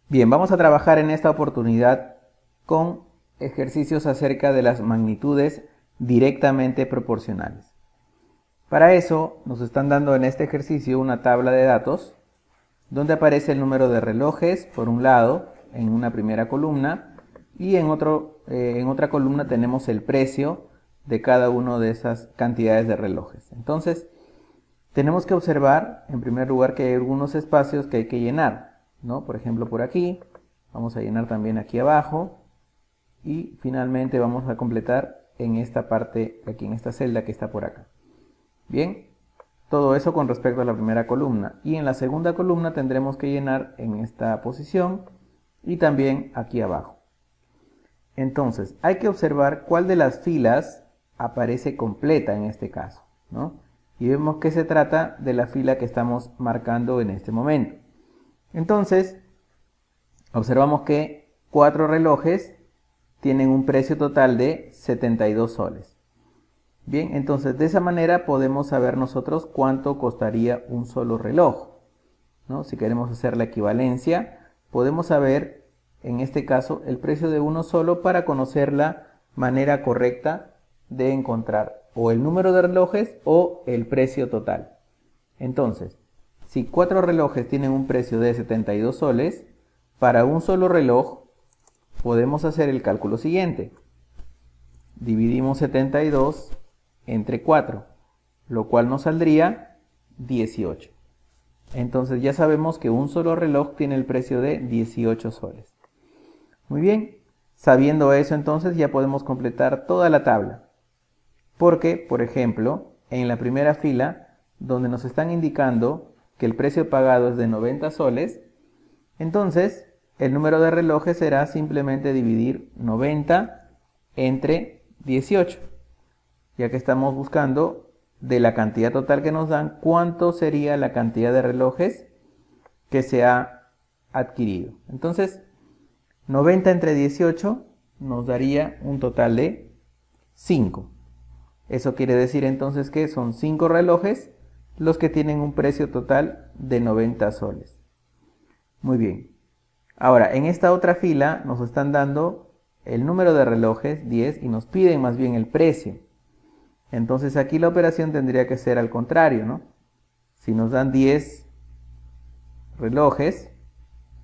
Bien, vamos a trabajar en esta oportunidad con ejercicios acerca de las magnitudes directamente proporcionales. Para eso nos están dando en este ejercicio una tabla de datos donde aparece el número de relojes por un lado en una primera columna y en otra columna tenemos el precio de cada una de esas cantidades de relojes. Entonces tenemos que observar en primer lugar que hay algunos espacios que hay que llenar, ¿no? Por ejemplo, por aquí, vamos a llenar también aquí abajo y finalmente vamos a completar en esta parte, aquí en esta celda que está por acá. Bien, todo eso con respecto a la primera columna, y en la segunda columna tendremos que llenar en esta posición y también aquí abajo. Entonces, hay que observar cuál de las filas aparece completa en este caso, ¿no? Y vemos que se trata de la fila que estamos marcando en este momento. Entonces, observamos que 4 relojes tienen un precio total de 72 soles. Bien, entonces de esa manera podemos saber nosotros cuánto costaría un solo reloj, ¿no? Si queremos hacer la equivalencia, podemos saber en este caso el precio de uno solo para conocer la manera correcta de encontrar o el número de relojes o el precio total. Entonces, si 4 relojes tienen un precio de 72 soles, para un solo reloj podemos hacer el cálculo siguiente. Dividimos 72 entre 4, lo cual nos saldría 18. Entonces ya sabemos que un solo reloj tiene el precio de 18 soles. Muy bien, sabiendo eso entonces ya podemos completar toda la tabla. Porque, por ejemplo, en la primera fila, donde nos están indicando que el precio pagado es de 90 soles, entonces el número de relojes será simplemente dividir 90 entre 18, ya que estamos buscando de la cantidad total que nos dan, cuánto sería la cantidad de relojes que se ha adquirido. Entonces, 90 entre 18 nos daría un total de 5. Eso quiere decir entonces que son 5 relojes los que tienen un precio total de 90 soles. Muy bien. Ahora, en esta otra fila nos están dando el número de relojes, 10, y nos piden más bien el precio. Entonces aquí la operación tendría que ser al contrario, ¿no? Si nos dan 10 relojes,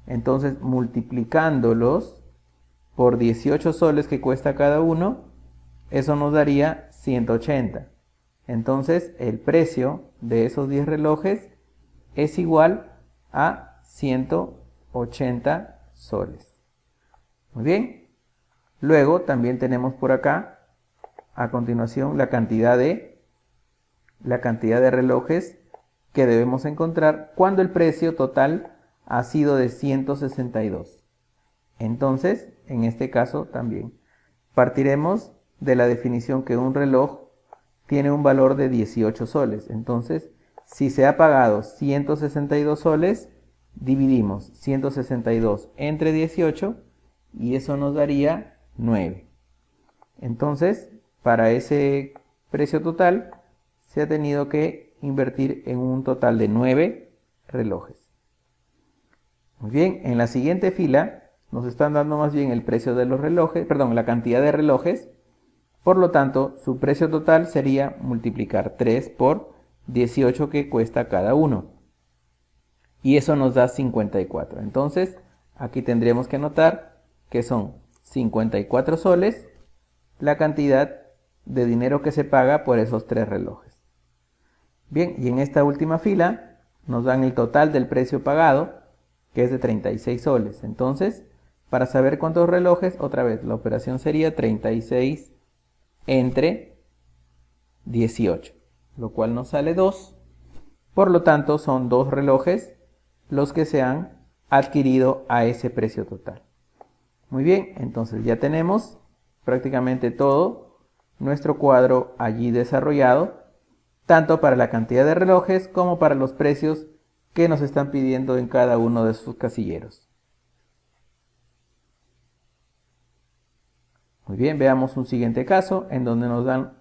entonces multiplicándolos por 18 soles que cuesta cada uno, eso nos daría 180. Entonces el precio de esos 10 relojes es igual a 180 soles. Muy bien. Luego también tenemos por acá a continuación la cantidad de relojes que debemos encontrar cuando el precio total ha sido de 162. Entonces, en este caso también partiremos de la definición que un reloj tiene un valor de 18 soles. Entonces, si se ha pagado 162 soles, dividimos 162 entre 18 y eso nos daría 9. Entonces, para ese precio total se ha tenido que invertir en un total de 9 relojes. Muy bien, en la siguiente fila nos están dando más bien el precio de los relojes, perdón, la cantidad de relojes. Por lo tanto, su precio total sería multiplicar 3 por 18 que cuesta cada uno. Y eso nos da 54. Entonces, aquí tendríamos que anotar que son 54 soles la cantidad de dinero que se paga por esos 3 relojes. Bien, y en esta última fila nos dan el total del precio pagado, que es de 36 soles. Entonces, para saber cuántos relojes, otra vez, la operación sería 36 entre 18, lo cual nos sale 2. Por lo tanto, son 2 relojes los que se han adquirido a ese precio total. Muy bien, entonces ya tenemos prácticamente todo nuestro cuadro allí desarrollado, tanto para la cantidad de relojes como para los precios que nos están pidiendo en cada uno de sus casilleros. Muy bien, veamos un siguiente caso en donde nos dan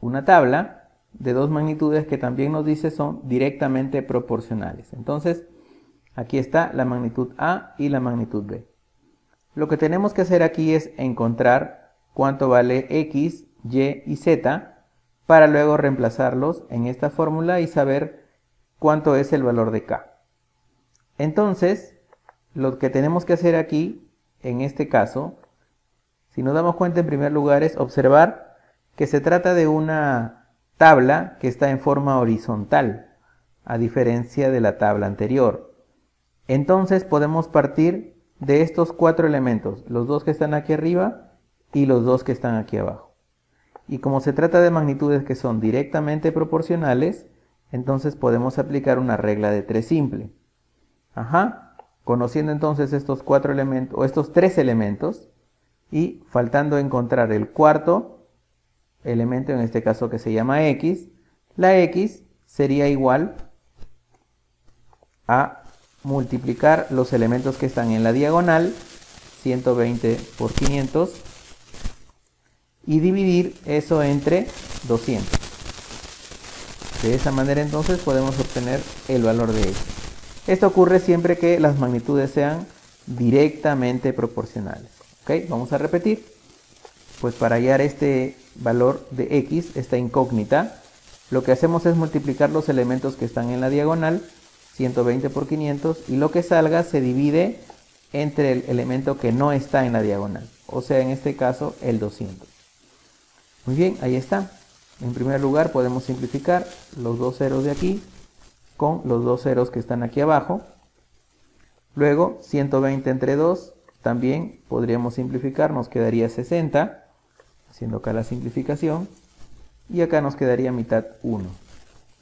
una tabla de 2 magnitudes que también nos dice son directamente proporcionales. Entonces, Aquí está la magnitud A y la magnitud B. Lo que tenemos que hacer aquí es encontrar cuánto vale X, Y y Z para luego reemplazarlos en esta fórmula y saber cuánto es el valor de K. Entonces, lo que tenemos que hacer aquí, en este caso, si nos damos cuenta en primer lugar es observar que se trata de una tabla que está en forma horizontal, a diferencia de la tabla anterior. Entonces podemos partir de estos cuatro elementos, los dos que están aquí arriba y los dos que están aquí abajo. Y como se trata de magnitudes que son directamente proporcionales, entonces podemos aplicar una regla de 3 simple. Conociendo entonces estos cuatro elementos, o estos tres elementos, y faltando encontrar el cuarto elemento, en este caso que se llama X, la X sería igual a multiplicar los elementos que están en la diagonal, 120 por 500, y dividir eso entre 200. De esa manera entonces podemos obtener el valor de X. Esto ocurre siempre que las magnitudes sean directamente proporcionales. ¿Ok? Vamos a repetir. Pues para hallar este valor de X, esta incógnita, lo que hacemos es multiplicar los elementos que están en la diagonal, 120 por 500, y lo que salga se divide entre el elemento que no está en la diagonal, o sea, en este caso, el 200. Muy bien, ahí está. En primer lugar podemos simplificar los dos ceros de aquí con los dos ceros que están aquí abajo. Luego, 120 entre 2, también podríamos simplificar, nos quedaría 60, haciendo acá la simplificación, y acá nos quedaría mitad 1.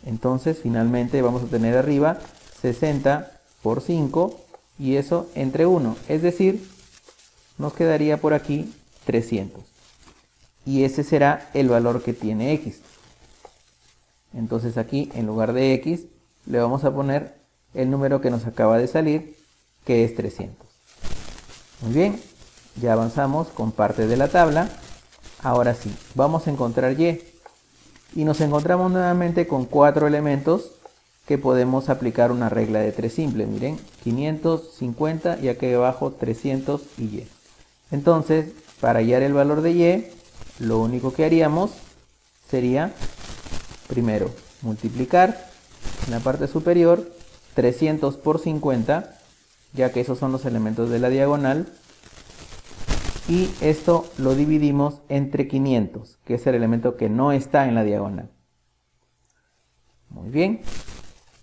Entonces, finalmente vamos a tener arriba 60 por 5, y eso entre 1, es decir, nos quedaría por aquí 300. Y ese será el valor que tiene X. Entonces aquí, en lugar de X, le vamos a poner el número que nos acaba de salir, que es 300. Muy bien, ya avanzamos con parte de la tabla. Ahora sí, vamos a encontrar Y. Y nos encontramos nuevamente con cuatro elementos que podemos aplicar una regla de 3 simple. Miren, 550 y aquí abajo 300 y Y. Entonces, para hallar el valor de Y, lo único que haríamos sería, primero, multiplicar en la parte superior 300 por 50, ya que esos son los elementos de la diagonal, y esto lo dividimos entre 500, que es el elemento que no está en la diagonal. Muy bien,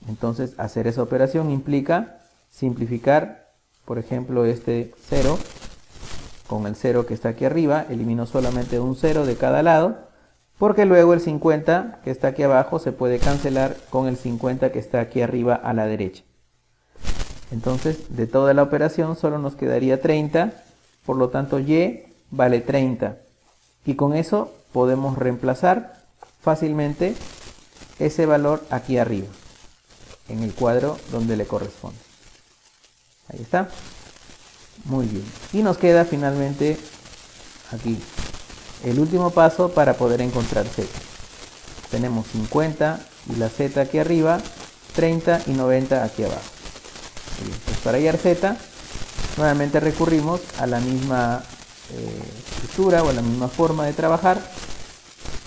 entonces hacer esa operación implica simplificar, por ejemplo, este 0 con el 0 que está aquí arriba, elimino solamente un 0 de cada lado, porque luego el 50 que está aquí abajo se puede cancelar con el 50 que está aquí arriba a la derecha. Entonces, de toda la operación solo nos quedaría 30, por lo tanto Y vale 30. Y con eso podemos reemplazar fácilmente ese valor aquí arriba, en el cuadro donde le corresponde. Ahí está. Muy bien. Y nos queda finalmente aquí el último paso para poder encontrar Z. Tenemos 50 y la Z aquí arriba, 30 y 90 aquí abajo. Bien, pues para hallar Z, nuevamente recurrimos a la misma estructura o a la misma forma de trabajar.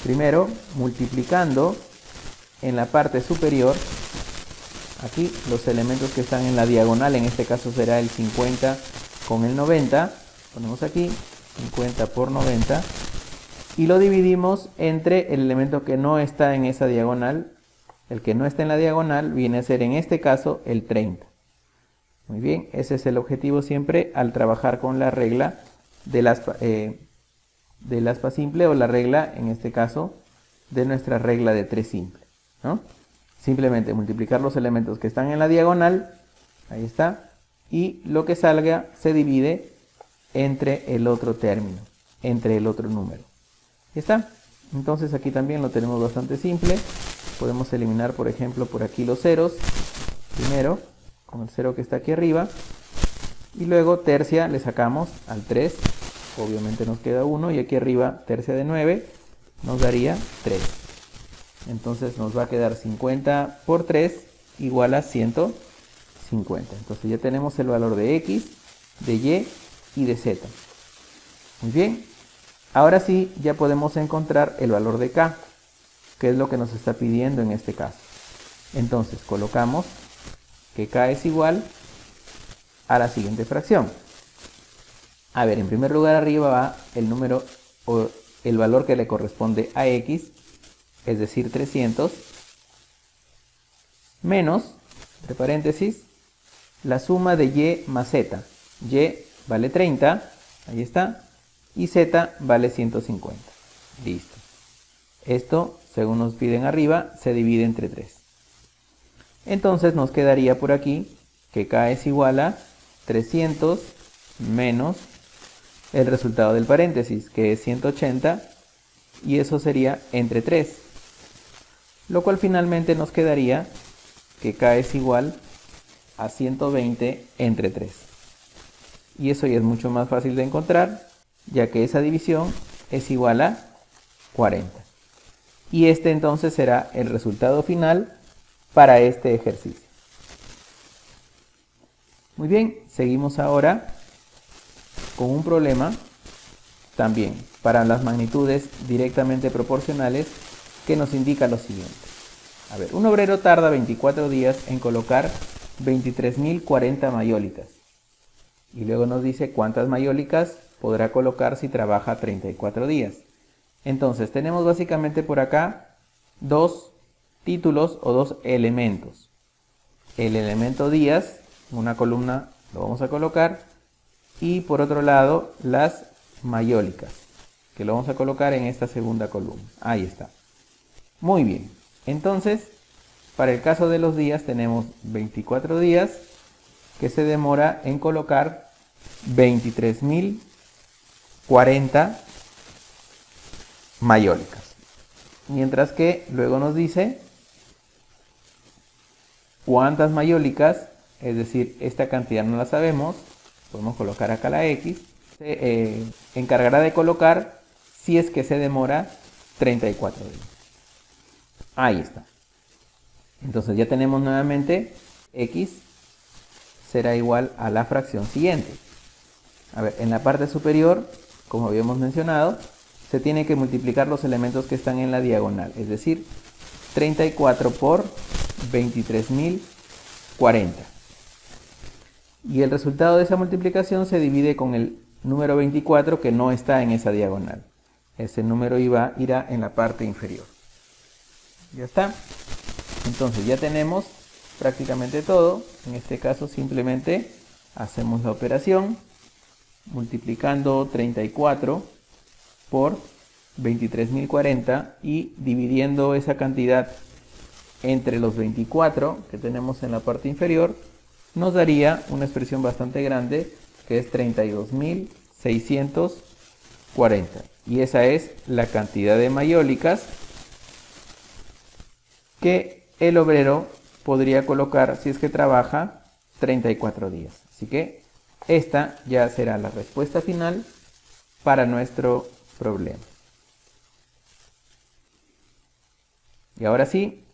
Primero, multiplicando en la parte superior, aquí los elementos que están en la diagonal, en este caso será el 50 con el 90, ponemos aquí 50 por 90, y lo dividimos entre el elemento que no está en esa diagonal. El que no está en la diagonal viene a ser en este caso el 30. Muy bien, ese es el objetivo siempre al trabajar con la regla del aspa simple, o la regla, en este caso, de nuestra regla de 3 simple, ¿no? Simplemente multiplicar los elementos que están en la diagonal, ahí está, y lo que salga se divide entre el otro término, entre el otro número. ¿Ya está? Entonces aquí también lo tenemos bastante simple. Podemos eliminar, por ejemplo, por aquí los ceros. Primero, con el 0 que está aquí arriba. Y luego tercia le sacamos al 3. Obviamente nos queda 1. Y aquí arriba, tercia de 9, nos daría 3. Entonces nos va a quedar 50 por 3 igual a 150. 50. Entonces ya tenemos el valor de X, de Y y de Z. Muy bien. Ahora sí, ya podemos encontrar el valor de K, que es lo que nos está pidiendo en este caso. Entonces colocamos que K es igual a la siguiente fracción. A ver, en primer lugar arriba va el número o el valor que le corresponde a X, es decir 300, menos, entre paréntesis, la suma de Y más Z. Y vale 30, ahí está, y Z vale 150. Listo. Esto, según nos piden arriba, se divide entre 3. Entonces nos quedaría por aquí que K es igual a 300 menos el resultado del paréntesis, que es 180, y eso sería entre 3. Lo cual finalmente nos quedaría que K es igual a 120 entre 3. Y eso ya es mucho más fácil de encontrar, ya que esa división es igual a 40. Y este entonces será el resultado final para este ejercicio. Muy bien, seguimos ahora con un problema también para las magnitudes directamente proporcionales que nos indica lo siguiente. A ver, un obrero tarda 24 días en colocar 23.040 mayólicas. Y luego nos dice cuántas mayólicas podrá colocar si trabaja 34 días. Entonces tenemos básicamente por acá dos títulos o dos elementos. El elemento días, una columna lo vamos a colocar, y por otro lado las mayólicas, que lo vamos a colocar en esta segunda columna. Ahí está. Muy bien. Entonces, para el caso de los días tenemos 24 días que se demora en colocar 23.040 mayólicas. Mientras que luego nos dice cuántas mayólicas, es decir, esta cantidad no la sabemos, podemos colocar acá la X, se encargará de colocar si es que se demora 34 días. Ahí está. Entonces ya tenemos nuevamente X será igual a la fracción siguiente. A ver, en la parte superior, como habíamos mencionado, se tiene que multiplicar los elementos que están en la diagonal, es decir, 34 por 23.040. Y el resultado de esa multiplicación se divide con el número 24 que no está en esa diagonal. Ese número irá en la parte inferior. Ya está. Entonces ya tenemos prácticamente todo. En este caso simplemente hacemos la operación multiplicando 34 por 23.040 y dividiendo esa cantidad entre los 24 que tenemos en la parte inferior, nos daría una expresión bastante grande que es 32.640. Y esa es la cantidad de mayólicas que el obrero podría colocar si es que trabaja 34 días. Así que esta ya será la respuesta final para nuestro problema. Y ahora sí,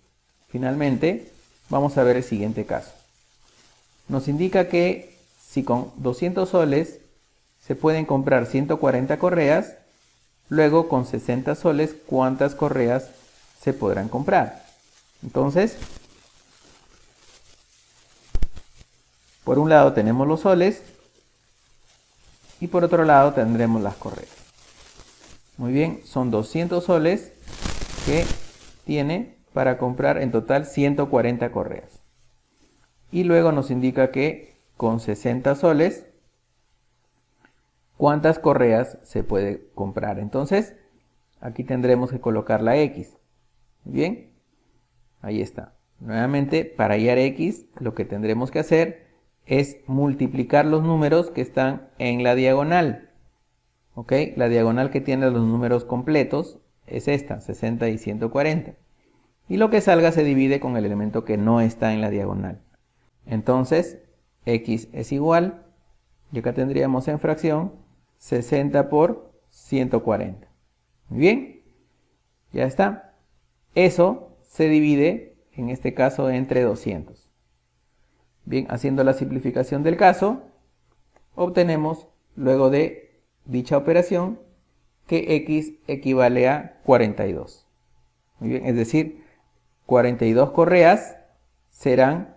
finalmente, vamos a ver el siguiente caso. Nos indica que si con 200 soles se pueden comprar 140 correas, luego con 60 soles, ¿cuántas correas se podrán comprar? Entonces, por un lado tenemos los soles y por otro lado tendremos las correas. Muy bien, son 200 soles que tiene para comprar en total 140 correas. Y luego nos indica que con 60 soles, ¿cuántas correas se puede comprar? Entonces, aquí tendremos que colocar la X. Muy bien, ahí está. Nuevamente, para hallar X, lo que tendremos que hacer es multiplicar los números que están en la diagonal. ¿Ok? La diagonal que tiene los números completos es esta, 60 y 140. Y lo que salga se divide con el elemento que no está en la diagonal. Entonces, X es igual, y acá tendríamos en fracción 60 por 140. Muy bien, ya está. Eso se divide, en este caso, entre 200. Bien, haciendo la simplificación del caso, obtenemos, luego de dicha operación, que X equivale a 42. Muy bien, es decir, 42 correas serán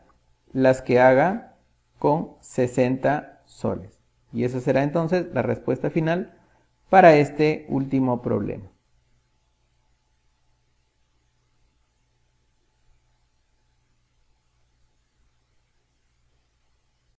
las que haga con 60 soles. Y esa será entonces la respuesta final para este último problema.